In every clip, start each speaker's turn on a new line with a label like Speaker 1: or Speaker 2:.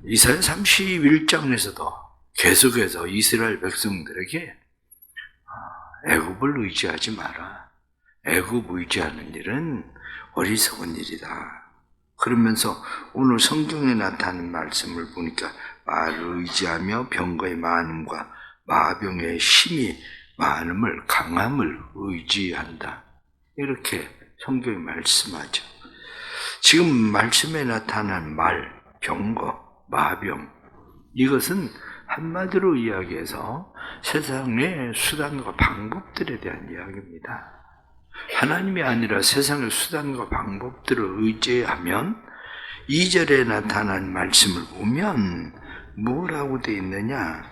Speaker 1: 이사야 31장에서도 계속해서 이스라엘 백성들에게 애굽을 의지하지 마라. 애굽 의지하는 일은 어리석은 일이다. 그러면서 오늘 성경에 나타나는 말씀을 보니까 말을 의지하며 병거의 많음과 마병의 힘이 많음을 강함을 의지한다. 이렇게 성경이 말씀하죠. 지금 말씀에 나타난 말, 병거, 마병, 이것은 한마디로 이야기해서 세상의 수단과 방법들에 대한 이야기입니다. 하나님이 아니라 세상의 수단과 방법들을 의지하면 2절에 나타난 말씀을 보면 뭐라고 되어 있느냐?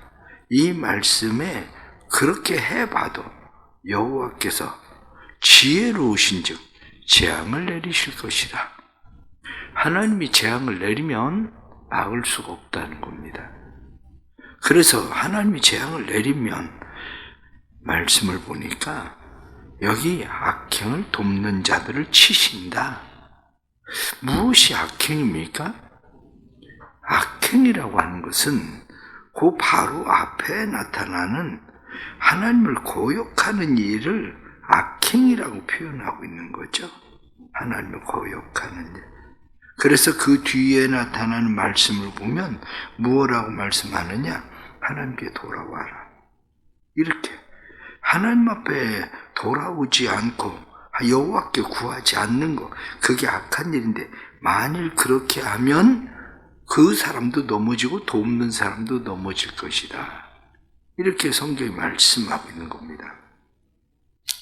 Speaker 1: 이 말씀에 그렇게 해봐도 여호와께서 지혜로우신 즉 재앙을 내리실 것이라. 하나님이 재앙을 내리면 막을 수가 없다는 겁니다. 그래서 하나님이 재앙을 내리면 말씀을 보니까 여기 악행을 돕는 자들을 치신다. 무엇이 악행입니까? 악행이라고 하는 것은 그 바로 앞에 나타나는 하나님을 고욕하는 일을 악행이라고 표현하고 있는 거죠. 하나님을 고욕하는 일. 그래서 그 뒤에 나타나는 말씀을 보면 무엇라고 말씀하느냐? 하나님께 돌아와라. 이렇게 하나님 앞에 돌아오지 않고 여호와께 구하지 않는 것, 그게 악한 일인데 만일 그렇게 하면 그 사람도 넘어지고 돕는 사람도 넘어질 것이다. 이렇게 성경이 말씀하고 있는 겁니다.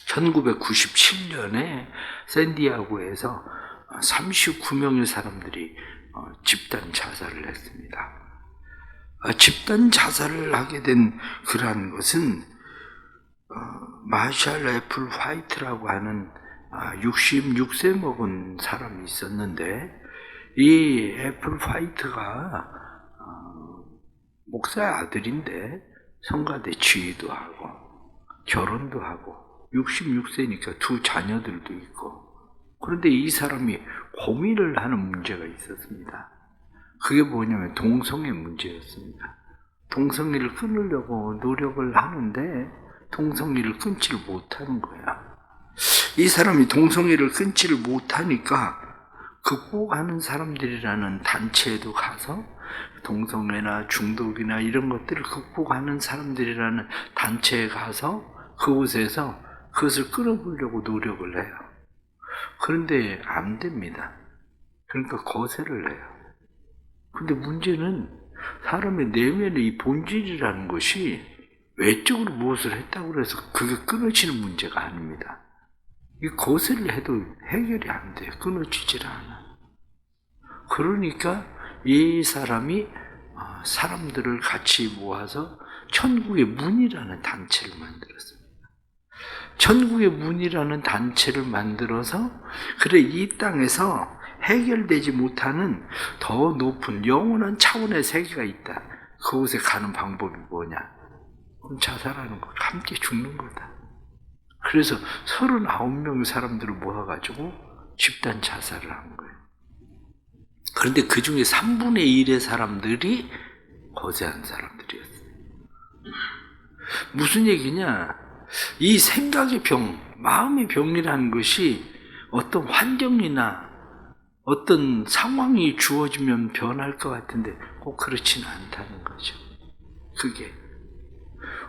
Speaker 1: 1997년에 샌디아고에서 39명의 사람들이 집단 자살을 했습니다. 집단 자살을 하게 된 그러한 것은 마샬 애플 화이트라고 하는 66세 먹은 사람이 있었는데, 이 애플 화이트가 목사의 아들인데 성가대 지휘도 하고 결혼도 하고 66세니까 두 자녀들도 있고, 그런데 이 사람이 고민을 하는 문제가 있었습니다. 그게 뭐냐면 동성애 문제였습니다. 동성애를 끊으려고 노력을 하는데 동성애를 끊지를 못하는 거야. 이 사람이 동성애를 끊지를 못하니까 극복하는 사람들이라는 단체에도 가서 동성애나 중독이나 이런 것들을 극복하는 사람들이라는 단체에 가서 그곳에서 그것을 끊어보려고 노력을 해요. 그런데 안 됩니다. 그러니까 거세를 해요. 근데 문제는 사람의 내면의 이 본질이라는 것이 외적으로 무엇을 했다고 해서 그게 끊어지는 문제가 아닙니다. 이 거세를 해도 해결이 안 돼요. 끊어지질 않아. 그러니까 이 사람이 사람들을 같이 모아서 천국의 문이라는 단체를 만들었습니다. 천국의 문이라는 단체를 만들어서 그래 이 땅에서 해결되지 못하는 더 높은 영원한 차원의 세계가 있다. 그곳에 가는 방법이 뭐냐? 그럼 자살하는 거, 함께 죽는 거다. 그래서 39명의 사람들을 모아가지고 집단 자살을 한 거예요. 그런데 그 중에 3분의 1의 사람들이 거세한 사람들이었어요. 무슨 얘기냐? 이 생각의 병, 마음의 병이라는 것이 어떤 환경이나 어떤 상황이 주어지면 변할 것 같은데 꼭 그렇지는 않다는 거죠. 그게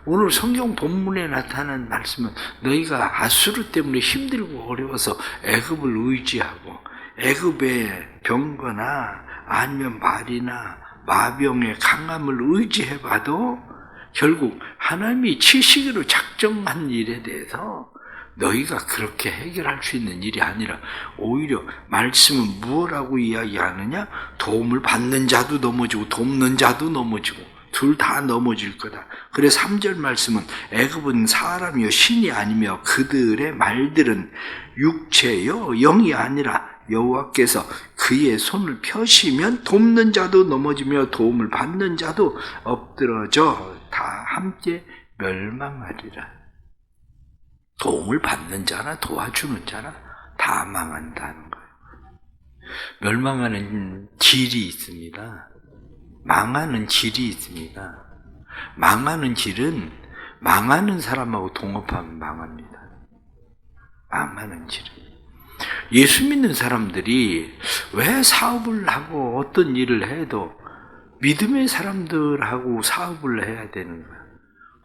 Speaker 1: 오늘 성경 본문에 나타난 말씀은 너희가 아수르 때문에 힘들고 어려워서 애굽을 의지하고 애굽의 병거나 아니면 말이나 마병의 강함을 의지해봐도 결국 하나님이 치시기로 작정한 일에 대해서 너희가 그렇게 해결할 수 있는 일이 아니라 오히려 말씀은 무엇라고 이야기하느냐? 도움을 받는 자도 넘어지고 돕는 자도 넘어지고 둘 다 넘어질 거다. 그래서 3절 말씀은 애굽은 사람이요 신이 아니며 그들의 말들은 육체요 영이 아니라 여호와께서 그의 손을 펴시면 돕는 자도 넘어지며 도움을 받는 자도 엎드러져 다 함께 멸망하리라. 도움을 받는 자나 도와주는 자나 다 망한다는 거예요. 멸망하는 길이 있습니다. 망하는 질이 있습니다. 망하는 질은 망하는 사람하고 동업하면 망합니다. 망하는 질은. 예수 믿는 사람들이 왜 사업을 하고 어떤 일을 해도 믿음의 사람들하고 사업을 해야 되는 거야.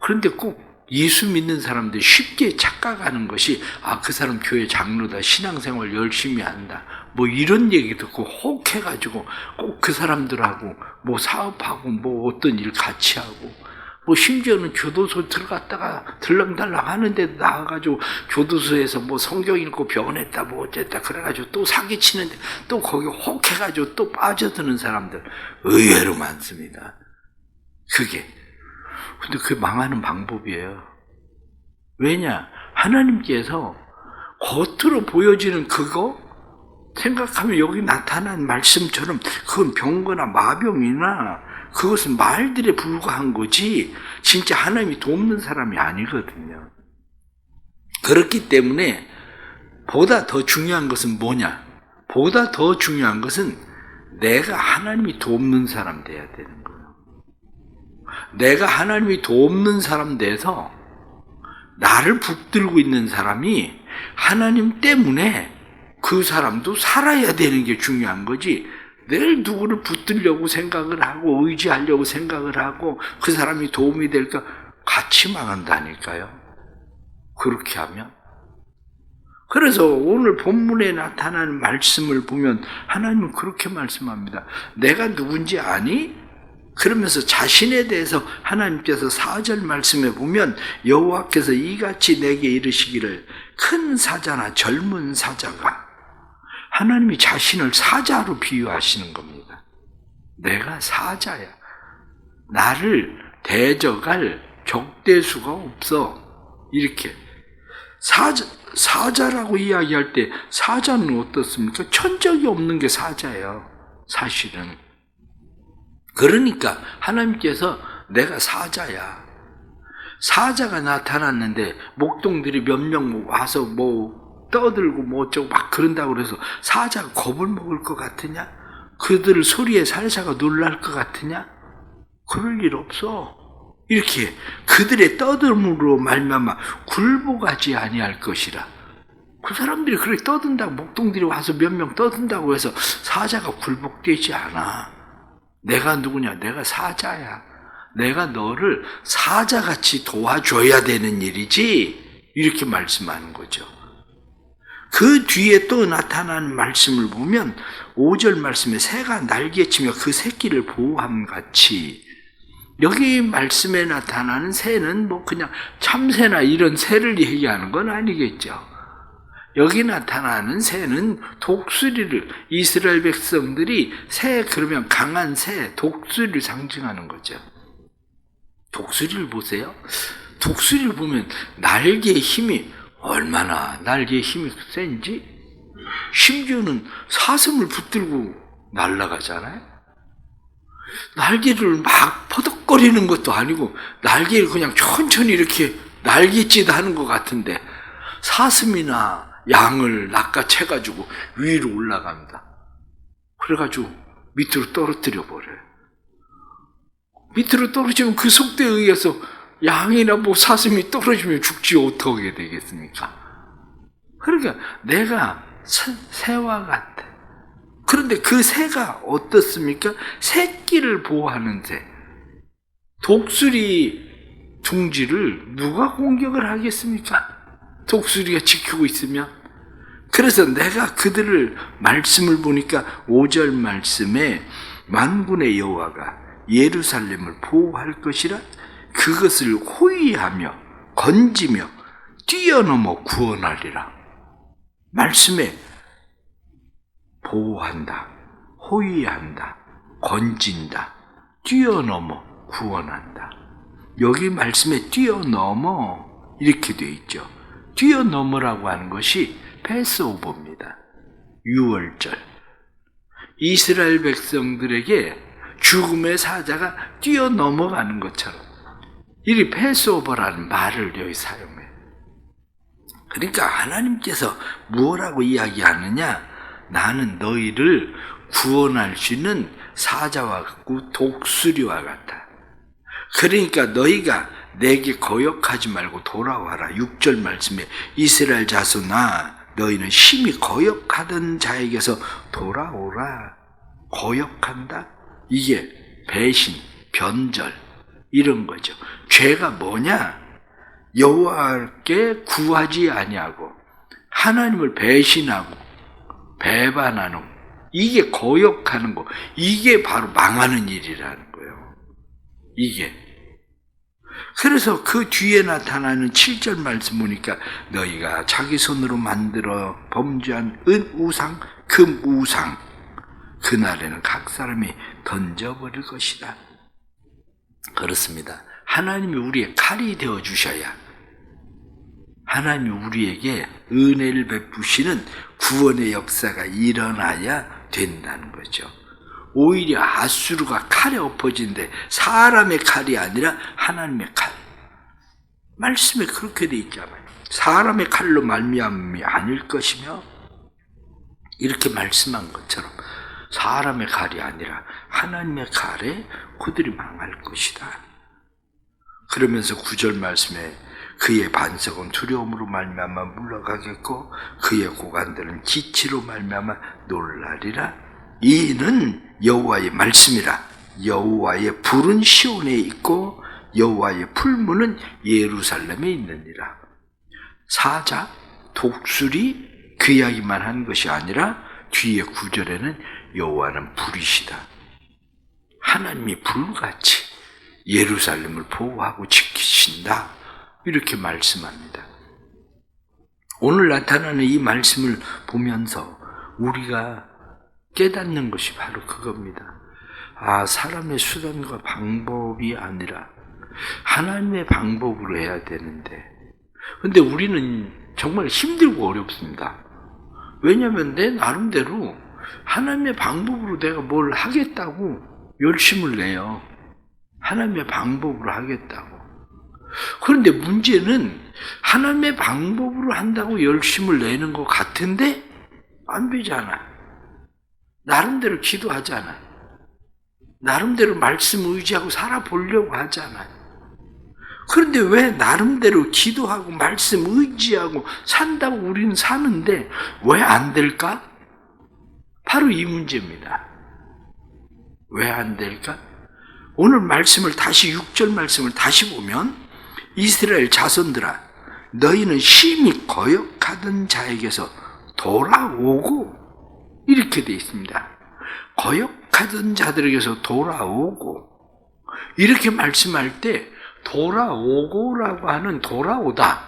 Speaker 1: 그런데 꼭 예수 믿는 사람들이 쉽게 착각하는 것이 그 사람 교회 장로다, 신앙생활 열심히 한다, 뭐 이런 얘기 듣고 혹해가지고 꼭 그 사람들하고 뭐 사업하고 뭐 어떤 일 같이 하고, 뭐 심지어는 교도소 들어갔다가 들렁달렁 하는데 나와가지고 교도소에서 뭐 성경 읽고 변했다 뭐 어쨌다 그래가지고 또 사기치는데 또 거기 혹해가지고 또 빠져드는 사람들 의외로 많습니다. 근데 그게 망하는 방법이에요. 왜냐? 하나님께서 겉으로 보여지는 그거 생각하면 여기 나타난 말씀처럼 그건 병거나 마병이나 그것은 말들에 불과한 거지 진짜 하나님이 돕는 사람이 아니거든요. 그렇기 때문에 보다 더 중요한 것은 뭐냐? 보다 더 중요한 것은 내가 하나님이 돕는 사람 돼야 되는 거예요. 내가 하나님이 돕는 사람 돼서 나를 붙들고 있는 사람이 하나님 때문에 그 사람도 살아야 되는 게 중요한 거지, 늘 누구를 붙들려고 생각을 하고 의지하려고 생각을 하고 그 사람이 도움이 될까, 같이 망한다니까요. 그렇게 하면. 그래서 오늘 본문에 나타나는 말씀을 보면 하나님은 그렇게 말씀합니다. 내가 누군지 아니? 그러면서 자신에 대해서 하나님께서 4절 말씀에 보면 여호와께서 이같이 내게 이르시기를, 큰 사자나 젊은 사자가, 하나님이 자신을 사자로 비유하시는 겁니다. 내가 사자야. 나를 대적할 적대수가 없어. 이렇게. 사자라고 이야기할 때 사자는 어떻습니까? 천적이 없는 게 사자예요. 사실은. 그러니까 하나님께서 내가 사자야. 사자가 나타났는데 목동들이 몇 명 와서 뭐 떠들고 뭐 어쩌고 막 그런다고 그래서 사자가 겁을 먹을 것 같으냐? 그들 소리에 사자가 놀랄 것 같으냐? 그럴 일 없어. 이렇게 그들의 떠들므로 말미암아 굴복하지 아니할 것이라. 그 사람들이 그렇게 떠든다고, 목동들이 와서 몇 명 떠든다고 해서 사자가 굴복되지 않아. 내가 누구냐? 내가 사자야. 내가 너를 사자같이 도와줘야 되는 일이지, 이렇게 말씀하는 거죠. 그 뒤에 또 나타나는 말씀을 보면 5절 말씀에 새가 날개치며 그 새끼를 보호함같이, 여기 말씀에 나타나는 새는 뭐 그냥 참새나 이런 새를 얘기하는 건 아니겠죠. 여기 나타나는 새는 독수리를, 이스라엘 백성들이 새 그러면 강한 새, 독수리를 상징하는 거죠. 독수리를 보세요. 독수리를 보면 날개의 힘이 얼마나 날개의 힘이 센지, 심지어는 사슴을 붙들고 날아가잖아요. 날개를 막 퍼덕거리는 것도 아니고 날개를 그냥 천천히 이렇게 날갯짓 하는 것 같은데 사슴이나 양을 낚아채가지고 위로 올라갑니다. 그래가지고 밑으로 떨어뜨려 버려요. 밑으로 떨어지면 그 속도에 의해서 양이나 뭐 사슴이 떨어지면 죽지 어떻게 되겠습니까? 그러니까 내가 새와 같아. 그런데 그 새가 어떻습니까? 새끼를 보호하는 새. 독수리 둥지를 누가 공격을 하겠습니까? 독수리가 지키고 있으면. 그래서 내가 그들을, 말씀을 보니까 5절 말씀에 만군의 여호와가 예루살렘을 보호할 것이라, 그것을 호위하며 건지며 뛰어넘어 구원하리라. 말씀에 보호한다, 호위한다, 건진다, 뛰어넘어 구원한다. 여기 말씀에 뛰어넘어 이렇게 되어 있죠. 뛰어넘으라고 하는 것이 패스오버입니다. 유월절. 이스라엘 백성들에게 죽음의 사자가 뛰어넘어가는 것처럼 이 패스오버라는 말을 여기 사용해요. 그러니까 하나님께서 무엇라고 이야기하느냐? 나는 너희를 구원할 수 있는 사자와 같고 독수리와 같아. 그러니까 너희가 내게 거역하지 말고 돌아와라. 6절 말씀에 이스라엘 자손아 너희는 심히 거역하던 자에게서 돌아오라. 거역한다? 이게 배신, 변절 이런 거죠. 죄가 뭐냐? 여호와께 구하지 아니하고 하나님을 배신하고 배반하는 거. 이게 거역하는 거. 이게 바로 망하는 일이라는 거예요. 이게. 그래서 그 뒤에 나타나는 7절 말씀 보니까 너희가 자기 손으로 만들어 범죄한 우상, 금 우상 그날에는 각 사람이 던져버릴 것이다. 그렇습니다. 하나님이 우리의 칼이 되어 주셔야 하나님이 우리에게 은혜를 베푸시는 구원의 역사가 일어나야 된다는 거죠. 오히려 아수르가 칼에 엎어진데 사람의 칼이 아니라 하나님의 칼. 말씀에 그렇게 돼 있잖아요. 사람의 칼로 말미암음이 아닐 것이며 이렇게 말씀한 것처럼 사람의 칼이 아니라 하나님의 칼에 그들이 망할 것이다. 그러면서 9절 말씀에 그의 반석은 두려움으로 말미암아 물러가겠고 그의 고관들은 기치로 말미암아 놀라리라. 이는 여호와의 말씀이라. 여호와의 불은 시온에 있고 여호와의 풀무는 예루살렘에 있느니라. 사자, 독수리 그 이야기만 한 것이 아니라 뒤에 9절에는 여호와는 불이시다. 하나님이 불같이 예루살렘을 보호하고 지키신다. 이렇게 말씀합니다. 오늘 나타나는 이 말씀을 보면서 우리가 깨닫는 것이 바로 그겁니다. 아, 사람의 수단과 방법이 아니라 하나님의 방법으로 해야 되는데 근데 우리는 정말 힘들고 어렵습니다. 왜냐하면 내 나름대로 하나님의 방법으로 내가 뭘 하겠다고 열심을 내요. 하나님의 방법으로 하겠다고. 그런데 문제는 하나님의 방법으로 한다고 열심을 내는 것 같은데 안 되잖아. 나름대로 기도하잖아. 나름대로 말씀 의지하고 살아보려고 하잖아. 그런데 왜 나름대로 기도하고 말씀 의지하고 산다고 우리는 사는데 왜 안 될까? 바로 이 문제입니다. 왜 안 될까? 오늘 말씀을 다시 6절 말씀을 다시 보면 이스라엘 자손들아 너희는 심히 거역하던 자에게서 돌아오고 이렇게 되어 있습니다. 거역하던 자들에게서 돌아오고 이렇게 말씀할 때 돌아오고라고 하는 돌아오다,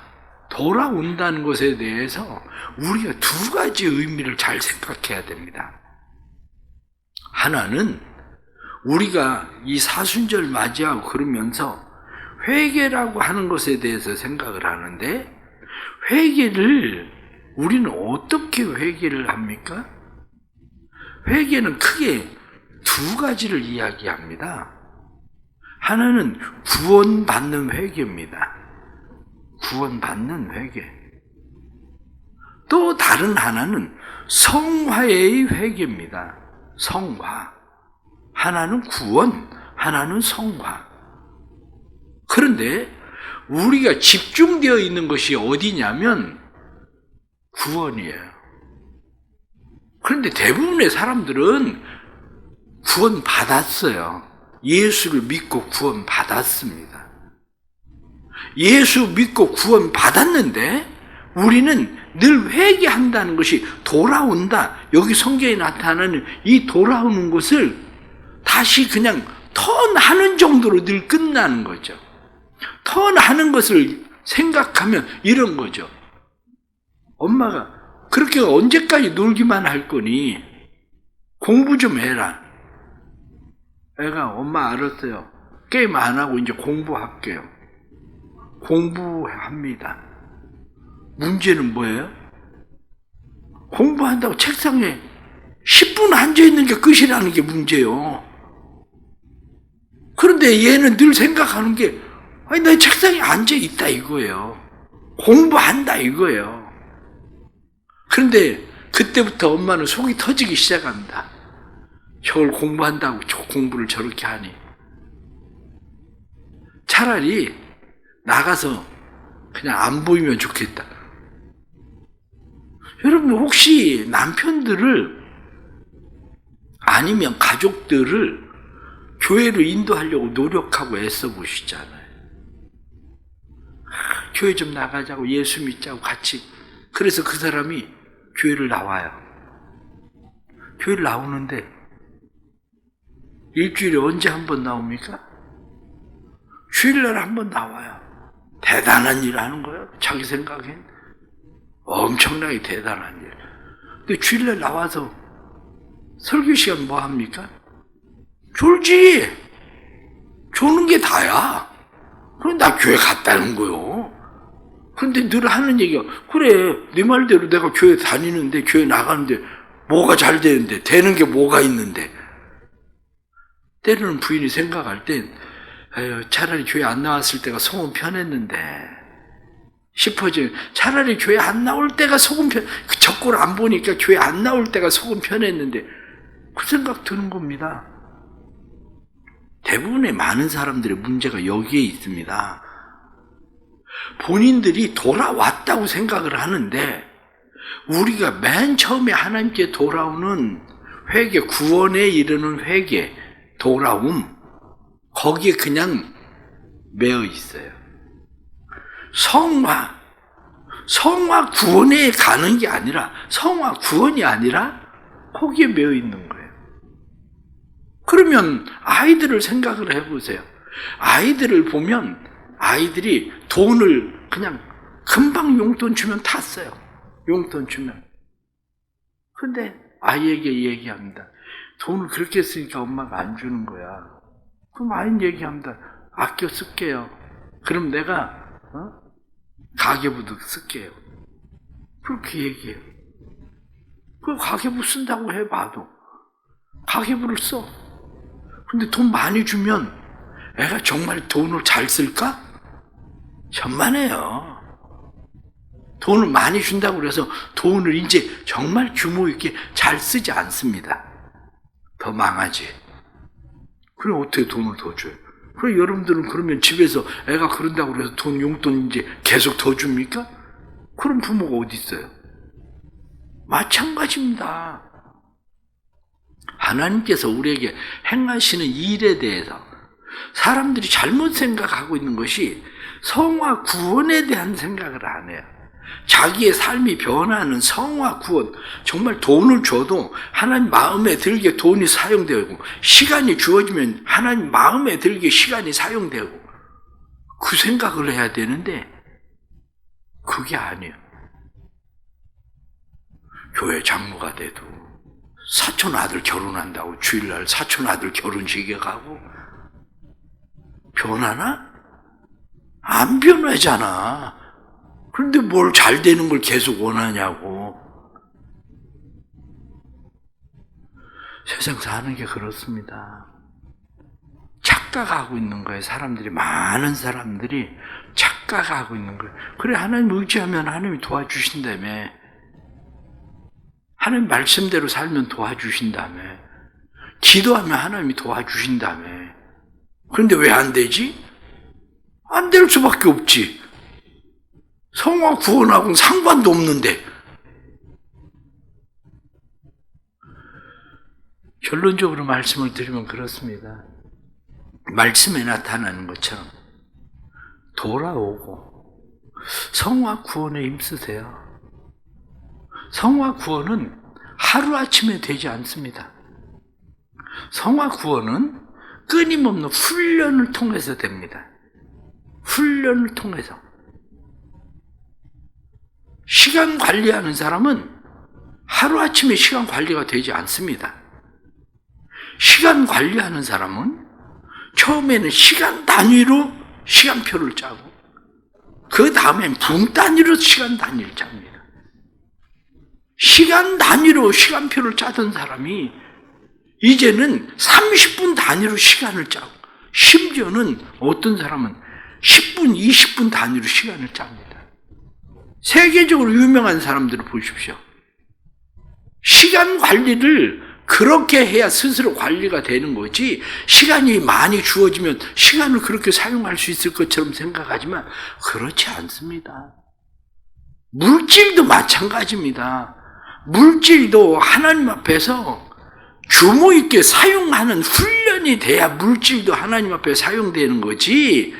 Speaker 1: 돌아온다는 것에 대해서 우리가 두 가지 의미를 잘 생각해야 됩니다. 하나는 우리가 이 사순절 맞이하고 그러면서 회개라고 하는 것에 대해서 생각을 하는데 회개를 우리는 어떻게 회개를 합니까? 회개는 크게 두 가지를 이야기합니다. 하나는 구원받는 회개입니다. 구원받는 회개. 또 다른 하나는 성화의 회개입니다. 성화. 하나는 구원, 하나는 성화. 그런데 우리가 집중되어 있는 것이 어디냐면 구원이에요. 그런데 대부분의 사람들은 구원 받았어요. 예수를 믿고 구원 받았습니다. 예수 믿고 구원 받았는데 우리는 늘 회개한다는 것이 돌아온다. 여기 성경에 나타나는 이 돌아오는 것을 다시 그냥 턴하는 정도로 늘 끝나는 거죠. 턴하는 것을 생각하면 이런 거죠. 엄마가 그렇게 언제까지 놀기만 할 거니 공부 좀 해라. 애가 엄마 알았어요. 게임 안 하고 이제 공부할게요. 공부합니다. 문제는 뭐예요? 공부한다고 책상에 10분 앉아있는 게 끝이라는 게 문제예요. 그런데 얘는 늘 생각하는 게 아니 내 책상에 앉아있다 이거예요. 공부한다 이거예요. 그런데 그때부터 엄마는 속이 터지기 시작합니다. 저걸 공부한다고 저 공부를 저렇게 하니. 차라리 나가서 그냥 안 보이면 좋겠다. 여러분 혹시 남편들을 아니면 가족들을 교회로 인도하려고 노력하고 애써 보시잖아요. 교회 좀 나가자고, 예수 믿자고 같이. 그래서 그 사람이 교회를 나와요. 교회를 나오는데 일주일에 언제 한 번 나옵니까? 주일날 한 번 나와요. 대단한 일 하는 거예요. 자기 생각엔 엄청나게 대단한 일. 근데 주일날 나와서 설교 시간 뭐 합니까? 졸지. 조는 게 다야. 그럼 나 교회 갔다는 거요. 근데 늘 하는 얘기가, 그래, 네 말대로 내가 교회 다니는데, 교회 나가는데 뭐가 잘 되는데, 되는 게 뭐가 있는데. 때로는 부인이 생각할 땐 차라리 교회 안 나왔을 때가 속은 편했는데 싶어져요. 차라리 교회 안 나올 때가 속은 그 적골 안 보니까 교회 안 나올 때가 속은 편했는데, 그 생각 드는 겁니다. 대부분의 많은 사람들의 문제가 여기에 있습니다. 본인들이 돌아왔다고 생각을 하는데, 우리가 맨 처음에 하나님께 돌아오는 회개, 구원에 이르는 회개, 돌아옴, 거기에 그냥 매여 있어요. 성화 구원에 가는 게 아니라, 성화 구원이 아니라 거기에 매여 있는 거예요. 그러면 아이들을 생각을 해보세요. 아이들을 보면 아이들이 돈을 그냥 금방 용돈 주면 다 써요. 용돈 주면. 근데 아이에게 얘기합니다. 돈을 그렇게 쓰니까 엄마가 안 주는 거야. 그럼 아이는 얘기합니다. 아껴 쓸게요. 그럼 내가 가계부도 쓸게요. 그렇게 얘기해요. 그 가계부 쓴다고 해봐도 가계부를 써. 근데 돈 많이 주면 애가 정말 돈을 잘 쓸까? 천만에요. 돈을 많이 준다고 그래서 돈을 이제 정말 규모 있게 잘 쓰지 않습니다. 더 망하지. 그럼 어떻게 돈을 더 줘요? 그럼 여러분들은 그러면 집에서 애가 그런다고 그래서 용돈 이제 계속 더 줍니까? 그런 부모가 어디 있어요? 마찬가지입니다. 하나님께서 우리에게 행하시는 일에 대해서 사람들이 잘못 생각하고 있는 것이 성화 구원에 대한 생각을 안 해요. 자기의 삶이 변하는 성화 구원, 정말 돈을 줘도 하나님 마음에 들게 돈이 사용되고, 시간이 주어지면 하나님 마음에 들게 시간이 사용되고, 그 생각을 해야 되는데 그게 아니에요. 교회 장로가 돼도 사촌 아들 결혼한다고 주일날 사촌 아들 결혼식에 가고 변하나? 안 변하잖아. 그런데 뭘 잘 되는 걸 계속 원하냐고. 세상 사는 게 그렇습니다. 착각하고 있는 거예요. 사람들이, 많은 사람들이 착각하고 있는 거예요. 그래, 하나님 의지하면 하나님이 도와주신다며. 하나님 말씀대로 살면 도와주신다며. 기도하면 하나님이 도와주신다며. 그런데 왜 안 되지? 안 될 수밖에 없지. 성화 구원하고는 상관도 없는데. 결론적으로 말씀을 드리면 그렇습니다. 말씀에 나타나는 것처럼 돌아오고 성화 구원에 힘쓰세요. 성화 구원은 하루아침에 되지 않습니다. 성화 구원은 끊임없는 훈련을 통해서 됩니다. 훈련을 통해서. 시간 관리하는 사람은 하루아침에 시간 관리가 되지 않습니다. 시간 관리하는 사람은 처음에는 시간 단위로 시간표를 짜고, 그 다음엔 분 단위로 시간 단위를 짭니다. 시간 단위로 시간표를 짜던 사람이 이제는 30분 단위로 시간을 짜고, 심지어는 어떤 사람은 10분, 20분 단위로 시간을 짭니다. 세계적으로 유명한 사람들을 보십시오. 시간 관리를 그렇게 해야 스스로 관리가 되는 거지, 시간이 많이 주어지면 시간을 그렇게 사용할 수 있을 것처럼 생각하지만 그렇지 않습니다. 물질도 마찬가지입니다. 물질도 하나님 앞에서 규모 있게 사용하는 훈련이 돼야 물질도 하나님 앞에 사용되는 거지,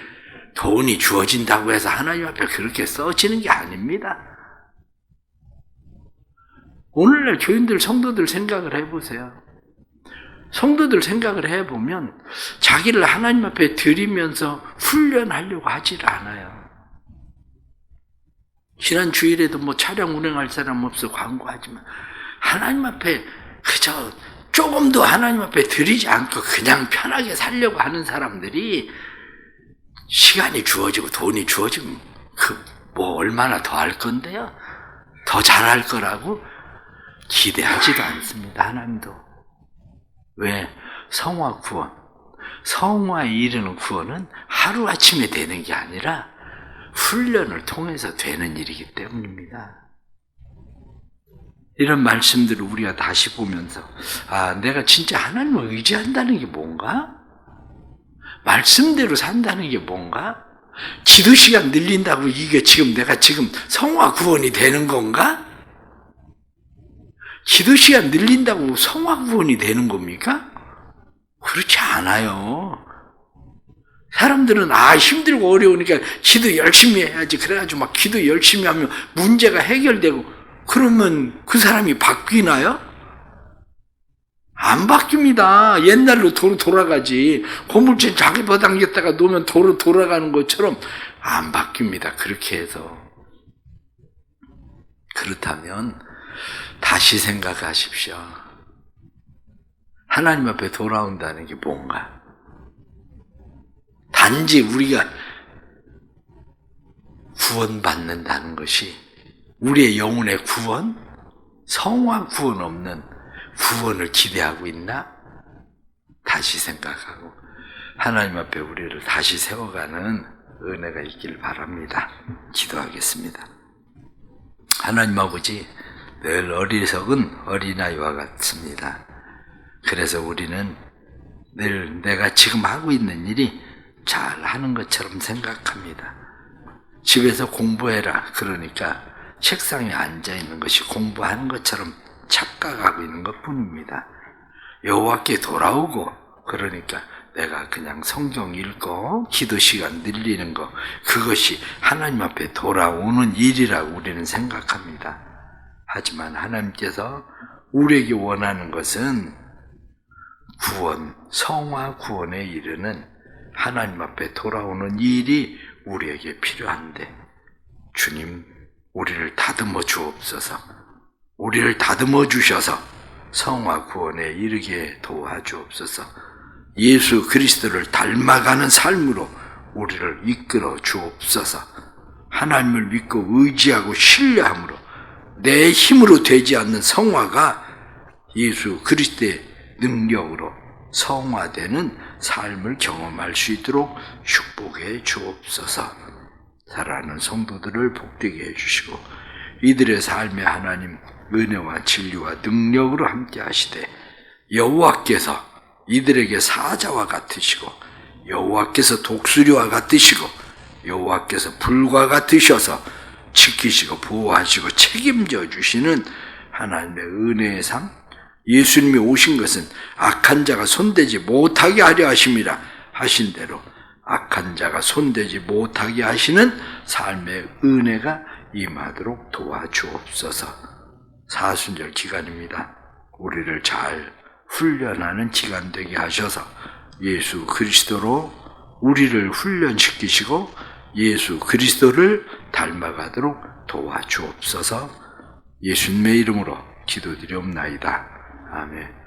Speaker 1: 돈이 주어진다고 해서 하나님 앞에 그렇게 써지는 게 아닙니다. 오늘날 교인들, 성도들 생각을 해보세요. 성도들 생각을 해보면 자기를 하나님 앞에 드리면서 훈련하려고 하질 않아요. 지난 주일에도 뭐 차량 운행할 사람 없어 광고하지만 하나님 앞에 그저 조금도 하나님 앞에 드리지 않고 그냥 편하게 살려고 하는 사람들이 시간이 주어지고 돈이 주어지면 뭐 얼마나 더 할 건데요? 더 잘할 거라고 기대하지도 않습니다. 하나님도. 왜? 성화 구원. 성화에 이르는 구원은 하루아침에 되는 게 아니라 훈련을 통해서 되는 일이기 때문입니다. 이런 말씀들을 우리가 다시 보면서 내가 진짜 하나님을 의지한다는 게 뭔가? 말씀대로 산다는 게 뭔가? 기도 시간 늘린다고 이게 내가 성화 구원이 되는 건가? 기도 시간 늘린다고 성화 구원이 되는 겁니까? 그렇지 않아요. 사람들은 힘들고 어려우니까 기도 열심히 해야지, 그래가지고 막 기도 열심히 하면 문제가 해결되고, 그러면 그 사람이 바뀌나요? 안 바뀝니다. 옛날로 돌아가지. 고물질 자기 버당겼다가 놓으면 도로 돌아가는 것처럼 안 바뀝니다. 그렇게 해서. 그렇다면 다시 생각하십시오. 하나님 앞에 돌아온다는 게 뭔가? 단지 우리가 구원받는다는 것이 우리의 영혼의 구원, 성화 구원 없는 구원을 기대하고 있나? 다시 생각하고 하나님 앞에 우리를 다시 세워가는 은혜가 있길 바랍니다. 기도하겠습니다. 하나님 아버지, 늘 어리석은 어린아이와 같습니다. 그래서 우리는 늘 내가 지금 하고 있는 일이 잘하는 것처럼 생각합니다. 집에서 공부해라 그러니까 책상에 앉아있는 것이 공부하는 것처럼 착각하고 있는 것뿐입니다. 여호와께 돌아오고 그러니까 내가 그냥 성경 읽고 기도 시간 늘리는 거, 그것이 하나님 앞에 돌아오는 일이라고 우리는 생각합니다. 하지만 하나님께서 우리에게 원하는 것은 구원, 성화 구원에 이르는 하나님 앞에 돌아오는 일이 우리에게 필요한데, 주님, 우리를 다듬어 주옵소서. 우리를 다듬어 주셔서 성화 구원에 이르게 도와주옵소서. 예수 그리스도를 닮아가는 삶으로 우리를 이끌어 주옵소서. 하나님을 믿고 의지하고 신뢰함으로 내 힘으로 되지 않는 성화가 예수 그리스도의 능력으로 성화되는 삶을 경험할 수 있도록 축복해 주옵소서. 사랑하는 성도들을 복되게 해주시고 이들의 삶에 하나님 은혜와 진리와 능력으로 함께 하시되, 여호와께서 이들에게 사자와 같으시고 여호와께서 독수리와 같으시고 여호와께서 불과 같으셔서 지키시고 보호하시고 책임져 주시는 하나님의 은혜의 삶, 예수님이 오신 것은 악한 자가 손대지 못하게 하려 하심이라 하신 대로 악한 자가 손대지 못하게 하시는 삶의 은혜가 임하도록 도와주옵소서. 사순절 기간입니다. 우리를 잘 훈련하는 기간 되게 하셔서 예수 그리스도로 우리를 훈련시키시고 예수 그리스도를 닮아가도록 도와주옵소서. 예수님의 이름으로 기도드리옵나이다. 아멘.